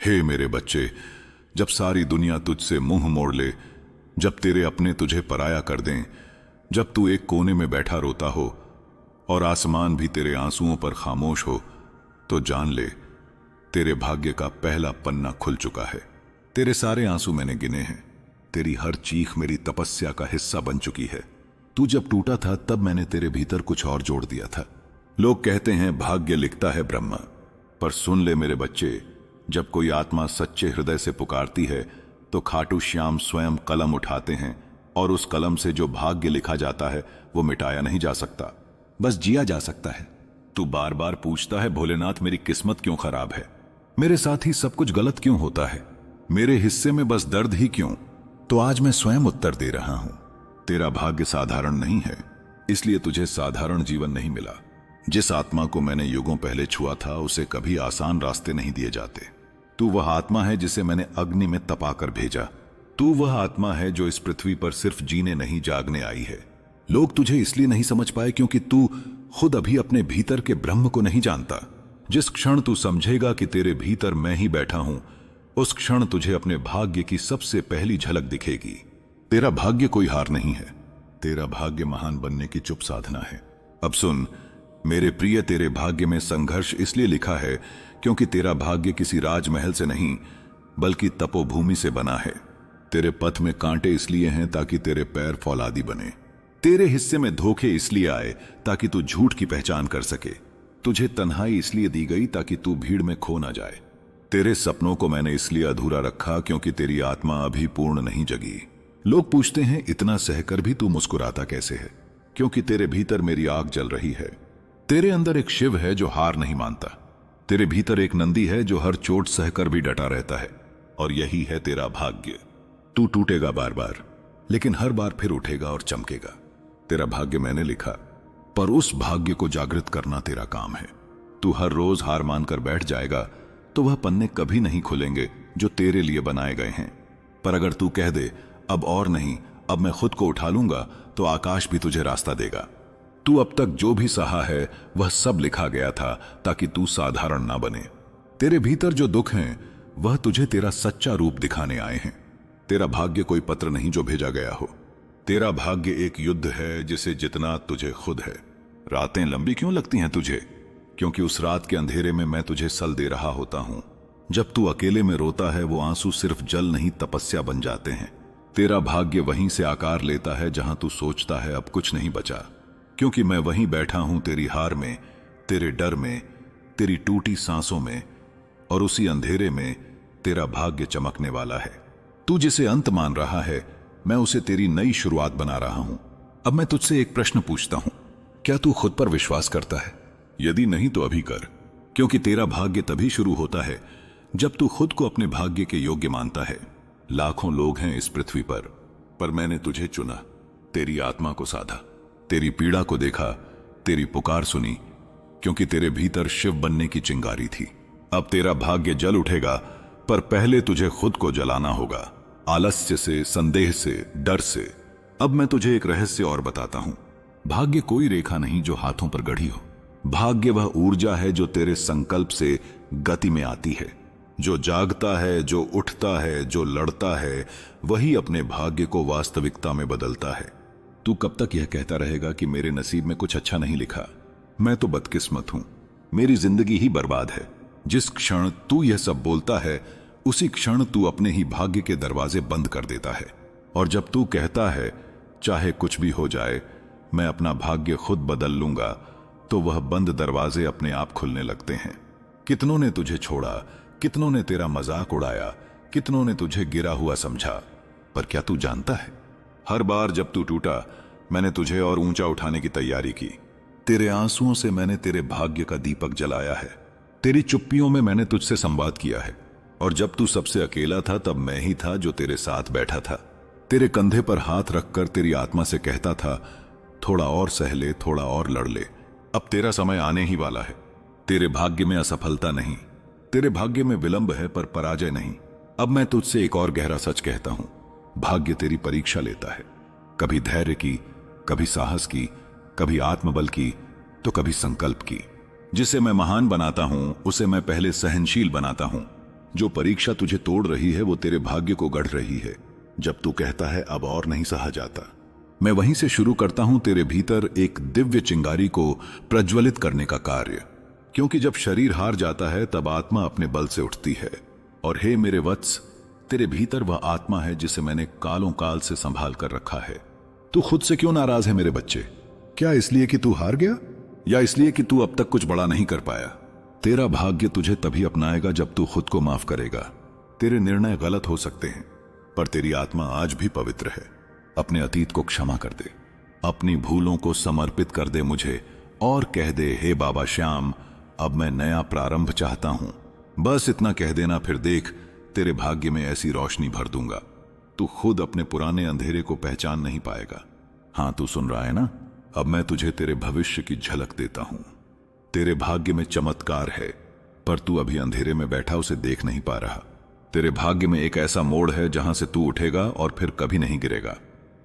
हे मेरे बच्चे, जब सारी दुनिया तुझसे मुंह मोड़ ले, जब तेरे अपने तुझे पराया कर दें, जब तू एक कोने में बैठा रोता हो और आसमान भी तेरे आंसुओं पर खामोश हो, तो जान ले तेरे भाग्य का पहला पन्ना खुल चुका है। तेरे सारे आंसू मैंने गिने हैं, तेरी हर चीख मेरी तपस्या का हिस्सा बन चुकी है। तू जब टूटा था तब मैंने तेरे भीतर कुछ और जोड़ दिया था। लोग कहते हैं भाग्य लिखता है ब्रह्मा, पर सुन ले मेरे बच्चे, जब कोई आत्मा सच्चे हृदय से पुकारती है तो खाटू श्याम स्वयं कलम उठाते हैं और उस कलम से जो भाग्य लिखा जाता है वो मिटाया नहीं जा सकता, बस जिया जा सकता है। तू बार बार पूछता है भोलेनाथ मेरी किस्मत क्यों खराब है, मेरे साथ ही सब कुछ गलत क्यों होता है, मेरे हिस्से में बस दर्द ही क्यों? तो आज मैं स्वयं उत्तर दे रहा हूं। तेरा भाग्य साधारण नहीं है, इसलिए तुझे साधारण जीवन नहीं मिला। जिस आत्मा को मैंने युगों पहले छुआ था उसे कभी आसान रास्ते नहीं दिए जाते। तू वह आत्मा है जिसे मैंने अग्नि में तपाकर भेजा। तू वह आत्मा है जो इस पृथ्वी पर सिर्फ जीने नहीं जागने आई है। लोग तुझे इसलिए नहीं समझ पाए क्योंकि तू खुद अभी अपने भीतर के ब्रह्म को नहीं जानता। जिस क्षण तू समझेगा कि तेरे भीतर मैं ही बैठा हूं, उस क्षण तुझे अपने भाग्य की सबसे पहली झलक दिखेगी। तेरा भाग्य कोई हार नहीं है, तेरा भाग्य महान बनने की चुप साधना है। अब सुन मेरे प्रिय, तेरे भाग्य में संघर्ष इसलिए लिखा है क्योंकि तेरा भाग्य किसी राजमहल से नहीं बल्कि तपोभूमि से बना है। तेरे पथ में कांटे इसलिए हैं ताकि तेरे पैर फौलादी बने। तेरे हिस्से में धोखे इसलिए आए ताकि तू झूठ की पहचान कर सके। तुझे तन्हाई इसलिए दी गई ताकि तू भीड़ में खो ना जाए। तेरे सपनों को मैंने इसलिए अधूरा रखा क्योंकि तेरी आत्मा अभी पूर्ण नहीं जगी। लोग पूछते हैं इतना सहकर भी तू मुस्कुराता कैसे है? क्योंकि तेरे भीतर मेरी आग जल रही है। तेरे अंदर एक शिव है जो हार नहीं मानता। तेरे भीतर एक नंदी है जो हर चोट सहकर भी डटा रहता है। और यही है तेरा भाग्य। तू टूटेगा बार बार, लेकिन हर बार फिर उठेगा और चमकेगा। तेरा भाग्य मैंने लिखा, पर उस भाग्य को जागृत करना तेरा काम है। तू हर रोज हार मानकर बैठ जाएगा तो वह पन्ने कभी नहीं खुलेंगे जो तेरे लिए बनाए गए हैं। पर अगर तू कह दे अब और नहीं, अब मैं खुद को उठा लूंगा, तो आकाश भी तुझे रास्ता देगा। तू अब तक जो भी सहा है वह सब लिखा गया था ताकि तू साधारण ना बने। तेरे भीतर जो दुख हैं वह तुझे तेरा सच्चा रूप दिखाने आए हैं। तेरा भाग्य कोई पत्र नहीं जो भेजा गया हो। तेरा भाग्य एक युद्ध है जिसे जितना तुझे खुद है। रातें लंबी क्यों लगती हैं तुझे? क्योंकि उस रात के अंधेरे में मैं तुझे सल दे रहा होता हूं। जब तू अकेले में रोता है वो आंसू सिर्फ जल नहीं तपस्या बन जाते हैं। तेरा भाग्य वहीं से आकार लेता है जहां तू सोचता है अब कुछ नहीं बचा। क्योंकि मैं वहीं बैठा हूं तेरी हार में, तेरे डर में, तेरी टूटी सांसों में, और उसी अंधेरे में तेरा भाग्य चमकने वाला है। तू जिसे अंत मान रहा है मैं उसे तेरी नई शुरुआत बना रहा हूं। अब मैं तुझसे एक प्रश्न पूछता हूं, क्या तू खुद पर विश्वास करता है? यदि नहीं तो अभी कर, क्योंकि तेरा भाग्य तभी शुरू होता है जब तू खुद को अपने भाग्य के योग्य मानता है। लाखों लोग हैं इस पृथ्वी पर मैंने तुझे चुना। तेरी आत्मा को साधा, तेरी पीड़ा को देखा, तेरी पुकार सुनी, क्योंकि तेरे भीतर शिव बनने की चिंगारी थी। अब तेरा भाग्य जल उठेगा, पर पहले तुझे खुद को जलाना होगा, आलस्य से, संदेह से, डर से। अब मैं तुझे एक रहस्य और बताता हूं। भाग्य कोई रेखा नहीं जो हाथों पर गढ़ी हो। भाग्य वह ऊर्जा है जो तेरे संकल्प से गति में आती है। जो जागता है, जो उठता है, जो लड़ता है, वही अपने भाग्य को वास्तविकता में बदलता है। तू कब तक यह कहता रहेगा कि मेरे नसीब में कुछ अच्छा नहीं लिखा? मैं तो बदकिस्मत हूं, मेरी जिंदगी ही बर्बाद है। जिस क्षण तू यह सब बोलता है उसी क्षण तू अपने ही भाग्य के दरवाजे बंद कर देता है। और जब तू कहता है चाहे कुछ भी हो जाए मैं अपना भाग्य खुद बदल लूंगा, तो वह बंद दरवाजे अपने आप खुलने लगते हैं। कितनों ने तुझे छोड़ा, कितनों ने तेरा मजाक उड़ाया, कितनों ने तुझे गिरा हुआ समझा, पर क्या तू जानता है हर बार जब तू टूटा मैंने तुझे और ऊंचा उठाने की तैयारी की। तेरे आंसुओं से मैंने तेरे भाग्य का दीपक जलाया है। तेरी चुप्पियों में मैंने तुझसे संवाद किया है। और जब तू सबसे अकेला था तब मैं ही था जो तेरे साथ बैठा था। तेरे कंधे पर हाथ रखकर तेरी आत्मा से कहता था थोड़ा और सह ले, थोड़ा और लड़ ले, अब तेरा समय आने ही वाला है। तेरे भाग्य में असफलता नहीं, तेरे भाग्य में विलंब है पर पराजय नहीं। अब मैं तुझसे एक और गहरा सच कहता हूं, भाग्य तेरी परीक्षा लेता है, कभी धैर्य की, कभी साहस की, कभी आत्मबल की, तो कभी संकल्प की। जिसे मैं महान बनाता हूं उसे मैं पहले सहनशील बनाता हूं, जो परीक्षा तुझे तोड़ रही है वो तेरे भाग्य को गढ़ रही है। जब तू कहता है अब और नहीं सहा जाता, मैं वहीं से शुरू करता हूं तेरे भीतर एक दिव्य चिंगारी को प्रज्वलित करने का कार्य। क्योंकि जब शरीर हार जाता है तब आत्मा अपने बल से उठती है। और हे मेरे वत्स, तेरे भीतर वह आत्मा है जिसे मैंने कालों काल से संभाल कर रखा है। तू खुद से क्यों नाराज है मेरे बच्चे? क्या इसलिए कि तू हार गया, या इसलिए कि तू अब तक कुछ बड़ा नहीं कर पाया? तेरा भाग्य तुझे तभी अपनाएगा जब तू खुद को माफ करेगा। तेरे निर्णय गलत हो सकते हैं, पर तेरी आत्मा आज भी पवित्र है। अपने अतीत को क्षमा कर दे, अपनी भूलों को समर्पित कर दे मुझे, और कह दे, हे बाबा श्याम, अब मैं नया प्रारंभ चाहता हूं। बस इतना कह देना, फिर देख तेरे भाग्य में ऐसी रोशनी भर दूंगा, तू खुद अपने पुराने अंधेरे को पहचान नहीं पाएगा। हां, तू सुन रहा है ना? अब मैं तुझे तेरे भविष्य की झलक देता हूं। तेरे भाग्य में चमत्कार है, पर तू अभी अंधेरे में बैठा उसे देख नहीं पा रहा। तेरे भाग्य में एक ऐसा मोड़ है जहां से तू उठेगा और फिर कभी नहीं गिरेगा।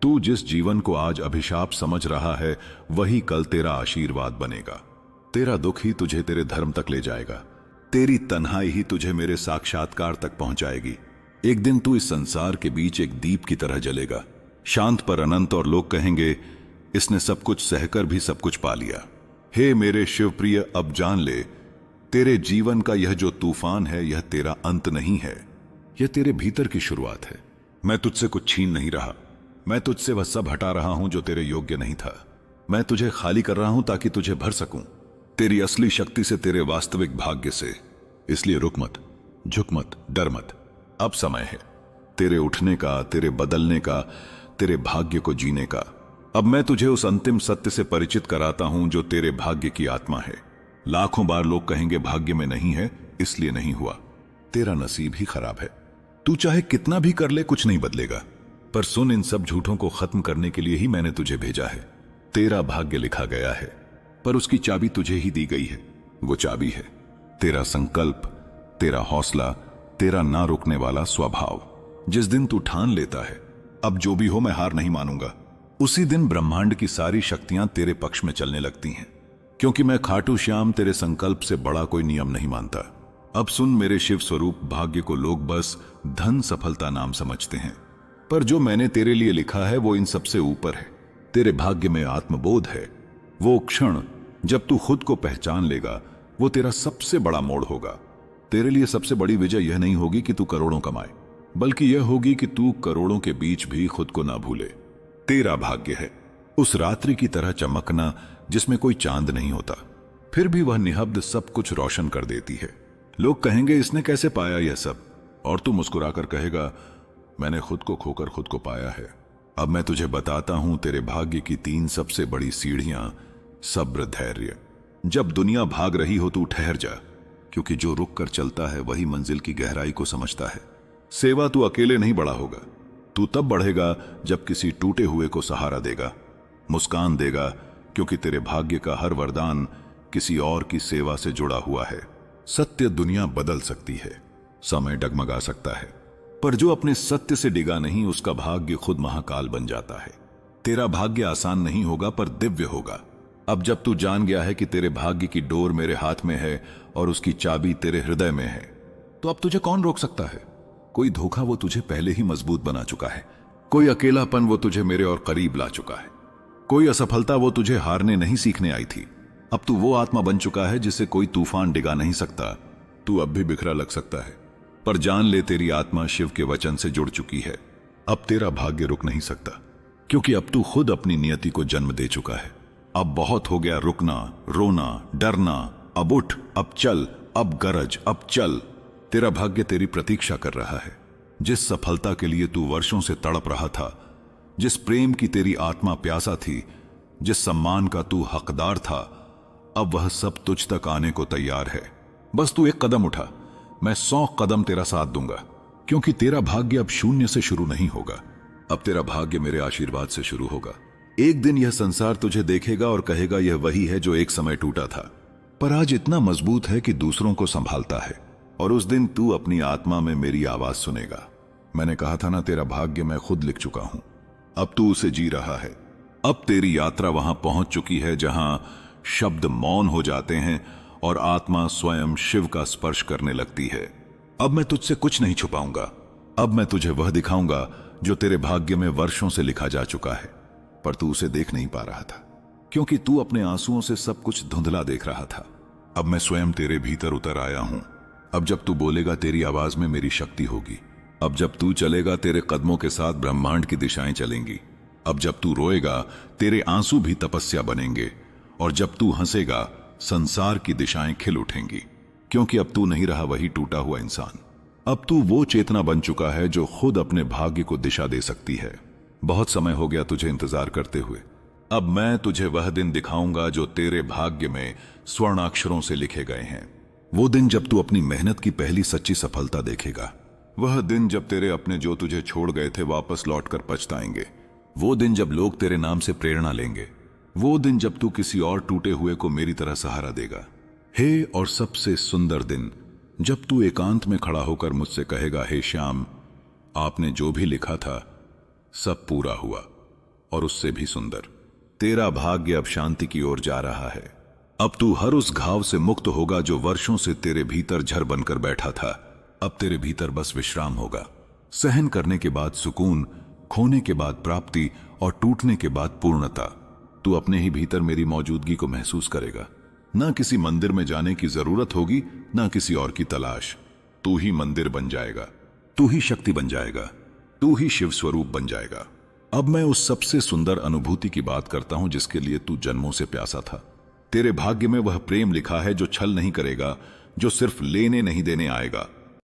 तू जिस जीवन को आज अभिशाप समझ रहा है वही कल तेरा आशीर्वाद बनेगा। तेरा दुख ही तुझे तेरे धर्म तक ले जाएगा, तेरी तन्हाई ही तुझे मेरे साक्षात्कार तक पहुंचाएगी। एक दिन तू इस संसार के बीच एक दीप की तरह जलेगा, शांत पर अनंत, और लोग कहेंगे इसने सब कुछ सहकर भी सब कुछ पा लिया। हे मेरे शिवप्रिय, अब जान ले, तेरे जीवन का यह जो तूफान है यह तेरा अंत नहीं है, यह तेरे भीतर की शुरुआत है। मैं तुझसे कुछ छीन नहीं रहा, मैं तुझसे वह सब हटा रहा हूं जो तेरे योग्य नहीं था। मैं तुझे खाली कर रहा हूं ताकि तुझे भर सकूं, तेरी असली शक्ति से, तेरे वास्तविक भाग्य से। इसलिए रुक मत, झुक मत, डर मत। अब समय है तेरे उठने का, तेरे बदलने का, तेरे भाग्य को जीने का। अब मैं तुझे उस अंतिम सत्य से परिचित कराता हूं जो तेरे भाग्य की आत्मा है। लाखों बार लोग कहेंगे भाग्य में नहीं है, इसलिए नहीं हुआ। तेरा नसीब ही खराब है। तू चाहे कितना भी कर ले, कुछ नहीं बदलेगा। पर सुन, इन सब झूठों को खत्म करने के लिए ही मैंने तुझे भेजा है। तेरा भाग्य लिखा गया है, पर उसकी चाबी तुझे ही दी गई है। वो चाबी है तेरा संकल्प, तेरा हौसला, तेरा ना रुकने वाला स्वभाव। जिस दिन तू ठान लेता है अब जो भी हो मैं हार नहीं मानूंगा, उसी दिन ब्रह्मांड की सारी शक्तियां तेरे पक्ष में चलने लगती हैं। क्योंकि मैं खाटू श्याम तेरे संकल्प से बड़ा कोई नियम नहीं मानता। अब सुन मेरे शिव स्वरूप, भाग्य को लोग बस धन सफलता नाम समझते हैं, पर जो मैंने तेरे लिए लिखा है वो इन सबसे ऊपर है। तेरे भाग्य में आत्मबोध है। वो क्षण जब तू खुद को पहचान लेगा वो तेरा सबसे बड़ा मोड़ होगा। तेरे लिए सबसे बड़ी विजय यह नहीं होगी कि तू करोड़ों कमाए, बल्कि यह होगी कि तू करोड़ों के बीच भी खुद को ना भूले। तेरा भाग्य है उस रात्रि की तरह चमकना जिसमें कोई चांद नहीं होता, फिर भी वह निहब्द सब कुछ रोशन कर देती है। लोग कहेंगे इसने कैसे पाया यह सब, और तू मुस्कुराकर कहेगा मैंने खुद को खोकर खुद को पाया है। अब मैं तुझे बताता हूं तेरे भाग्य की 3 सबसे बड़ी सीढ़ियां। सब्र, धैर्य। जब दुनिया भाग रही हो तू ठहर जा, क्योंकि जो रुक कर चलता है वही मंजिल की गहराई को समझता है। सेवा तू अकेले नहीं बड़ा होगा, तू तब बढ़ेगा जब किसी टूटे हुए को सहारा देगा, मुस्कान देगा, क्योंकि तेरे भाग्य का हर वरदान किसी और की सेवा से जुड़ा हुआ है। सत्य दुनिया बदल सकती है, समय डगमगा सकता है, पर जो अपने सत्य से डिगा नहीं उसका भाग्य खुद महाकाल बन जाता है। तेरा भाग्य आसान नहीं होगा पर दिव्य होगा। अब जब तू जान गया है कि तेरे भाग्य की डोर मेरे हाथ में है और उसकी चाबी तेरे हृदय में है, तो अब तुझे कौन रोक सकता है? कोई धोखा वो तुझे पहले ही मजबूत बना चुका है, कोई अकेलापन वो तुझे मेरे और करीब ला चुका है, कोई असफलता वो तुझे हारने नहीं सीखने आई थी। अब तू वो आत्मा बन चुका है जिसे कोई तूफान डिगा नहीं सकता। तू अब भी बिखरा लग सकता है, पर जान ले तेरी आत्मा शिव के वचन से जुड़ चुकी है। अब तेरा भाग्य रुक नहीं सकता, क्योंकि अब तू खुद अपनी नियति को जन्म दे चुका है। अब बहुत हो गया रुकना, रोना, डरना। अब उठ, अब चल, अब गरज, अब चल। तेरा भाग्य तेरी प्रतीक्षा कर रहा है। जिस सफलता के लिए तू वर्षों से तड़प रहा था, जिस प्रेम की तेरी आत्मा प्यासा थी, जिस सम्मान का तू हकदार था, अब वह सब तुझ तक आने को तैयार है। बस तू एक कदम उठा, मैं 100 कदम तेरा साथ दूंगा, क्योंकि तेरा भाग्य अब शून्य से शुरू नहीं होगा। अब तेरा भाग्य मेरे आशीर्वाद से शुरू होगा। एक दिन यह संसार तुझे देखेगा और कहेगा यह वही है जो एक समय टूटा था, पर आज इतना मजबूत है कि दूसरों को संभालता है। और उस दिन तू अपनी आत्मा में मेरी आवाज सुनेगा। मैंने कहा था ना, तेरा भाग्य मैं खुद लिख चुका हूं, अब तू उसे जी रहा है। अब तेरी यात्रा वहां पहुंच चुकी है जहां शब्द मौन हो जाते हैं और आत्मा स्वयं शिव का स्पर्श करने लगती है। अब मैं तुझसे कुछ नहीं छुपाऊंगा। अब मैं तुझे वह दिखाऊंगा जो तेरे भाग्य में वर्षों से लिखा जा चुका है, पर तू उसे देख नहीं पा रहा था, क्योंकि तू अपने आंसुओं से सब कुछ धुंधला देख रहा था। अब मैं स्वयं तेरे भीतर उतर आया हूं। अब जब तू बोलेगा तेरी आवाज में मेरी शक्ति होगी। अब जब तू चलेगा तेरे कदमों के साथ ब्रह्मांड की दिशाएं चलेंगी। अब जब तू रोएगा तेरे आंसू भी तपस्या बनेंगे, और जब तू हंसेगा संसार की दिशाएं खिल उठेंगी, क्योंकि अब तू नहीं रहा वही टूटा हुआ इंसान। अब तू वो चेतना बन चुका है जो खुद अपने भाग्य को दिशा दे सकती है। बहुत समय हो गया तुझे इंतजार करते हुए। अब मैं तुझे वह दिन दिखाऊंगा जो तेरे भाग्य में स्वर्णाक्षरों से लिखे गए हैं। वो दिन जब तू अपनी मेहनत की पहली सच्ची सफलता देखेगा। वह दिन जब तेरे अपने जो तुझे छोड़ गए थे वापस लौटकर पछताएंगे। वो दिन जब लोग तेरे नाम से प्रेरणा लेंगे। वो दिन जब तू किसी और टूटे हुए को मेरी तरह सहारा देगा। हे और सबसे सुंदर दिन जब तू एकांत में खड़ा होकर मुझसे कहेगा, हे श्याम, आपने जो भी लिखा था सब पूरा हुआ, और उससे भी सुंदर। तेरा भाग्य अब शांति की ओर जा रहा है। अब तू हर उस घाव से मुक्त होगा जो वर्षों से तेरे भीतर झर बनकर बैठा था। अब तेरे भीतर बस विश्राम होगा। सहन करने के बाद सुकून, खोने के बाद प्राप्ति, और टूटने के बाद पूर्णता। तू अपने ही भीतर मेरी मौजूदगी को महसूस करेगा। ना किसी मंदिर में जाने की जरूरत होगी, ना किसी और की तलाश। तू ही मंदिर बन जाएगा, तू ही शक्ति बन जाएगा, तू ही शिव स्वरूप बन जाएगा। अब मैं उस सबसे सुंदर अनुभूति की बात करता हूं जिसके लिए तू जन्मों से प्यासा था। तेरे भाग्य में वह प्रेम लिखा है जो छल नहीं करेगा, जो सिर्फ लेने नहीं देने आएगा,